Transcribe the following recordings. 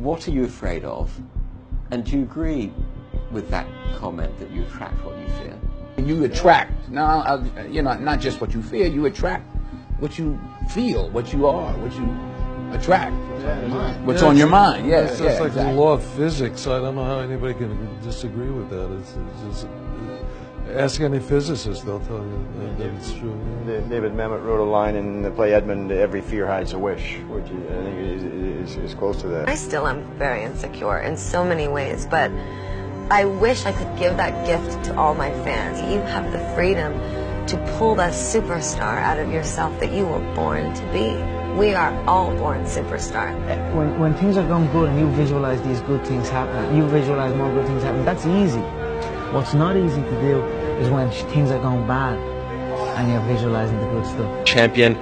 what are you afraid of? And do you agree with that comment that you attract what you fear? You attract, now, you know, not just what you fear, you attract what you feel, what you are, what you attract. What's on your mind, yes. It's just like the law of physics. I don't know how anybody can disagree with that. It's just, ask any physicist, they'll tell you that it's true. Yeah. David Mamet wrote a line in the play Edmund, "Every fear hides a wish," which I think is close to that. I still am very insecure in so many ways, but I wish I could give that gift to all my fans. You have the freedom to pull that superstar out of yourself that you were born to be. We are all born superstars. When things are going good and you visualize these good things happening, you visualize more good things happening, that's easy. What's not easy to do is when things are going bad and you're visualizing the good stuff. Champion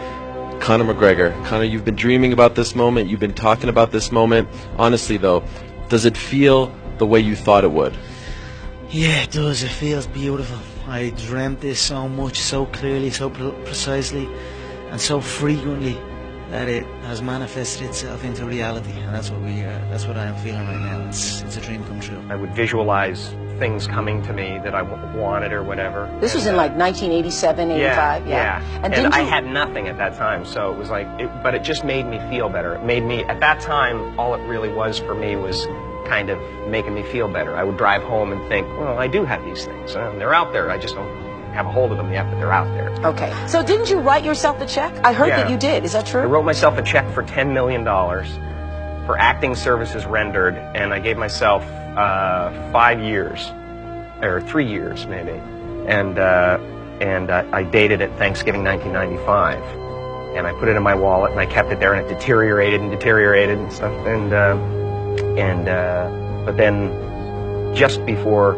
Conor McGregor. Conor, you've been dreaming about this moment, you've been talking about this moment. Honestly though, does it feel the way you thought it would? Yeah, it does. It feels beautiful. I dreamt this so much, so clearly, so precisely, and so frequently that it has manifested itself into reality, and that's what I am feeling right now. It's a dream come true. I would visualize things coming to me that I wanted or whatever. This was in like 1987, 85, yeah. And I had nothing at that time, so it was like, but it just made me feel better. It made me, at that time, all it really was for me was kind of making me feel better. I would drive home and think, well, I do have these things. They're out there. I just don't have a hold of them yet, but they're out there. Okay. So didn't you write yourself a check? I heard that you did. Is that true? I wrote myself a check for $10 million for acting services rendered, and I gave myself 5 years, or 3 years maybe, and I dated it Thanksgiving 1995, and I put it in my wallet and I kept it there, and it deteriorated and stuff, but then just before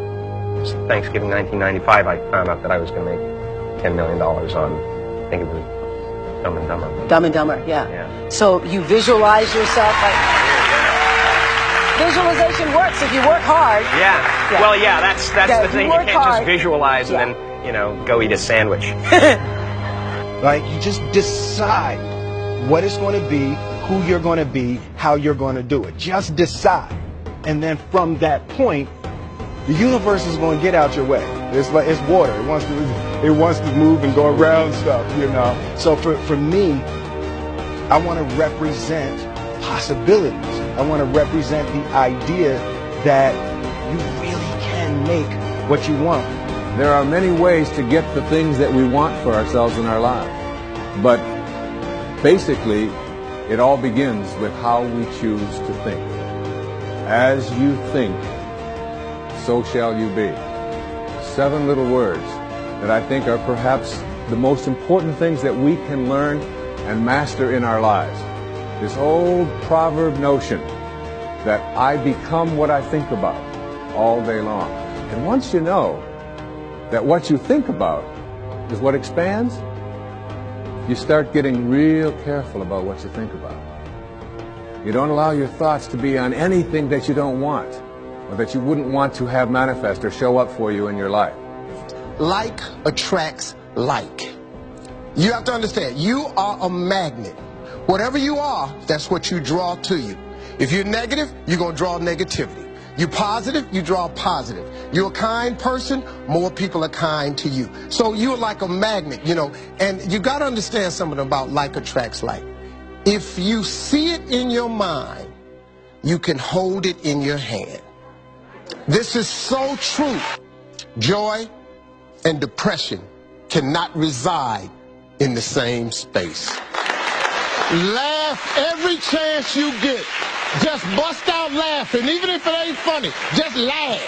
Thanksgiving 1995, I found out that I was going to make $10 million on, I think it was Dumb and Dumber. Dumb and Dumber, yeah. So you visualize yourself like... Visualization works if you work hard. Yeah. Well, yeah, that's the thing. You can't just visualize and then, you know, go eat a sandwich. Like, you just decide what it's going to be, who you're going to be, how you're going to do it. Just decide. And then from that point, the universe is going to get out your way. It's like, it's water. It wants to move and go around stuff, you know. So for me, I want to represent possibilities. I want to represent the idea that you really can make what you want. There are many ways to get the things that we want for ourselves in our lives. But basically, it all begins with how we choose to think. As you think, so shall you be. 7 little words that I think are perhaps the most important things that we can learn and master in our lives. This old proverb notion that I become what I think about all day long. And once you know that what you think about is what expands, you start getting real careful about what you think about. You don't allow your thoughts to be on anything that you don't want, or that you wouldn't want to have manifest or show up for you in your life. Like attracts like. You have to understand, you are a magnet. Whatever you are, that's what you draw to you. If you're negative, you're going to draw negativity. You're positive, you draw positive. You're a kind person, more people are kind to you. So you're like a magnet, you know, and you got to understand something about like attracts like. If you see it in your mind, you can hold it in your hand. This is so true. Joy and depression cannot reside in the same space. Laugh every chance you get. Just bust out laughing, even if it ain't funny. Just laugh.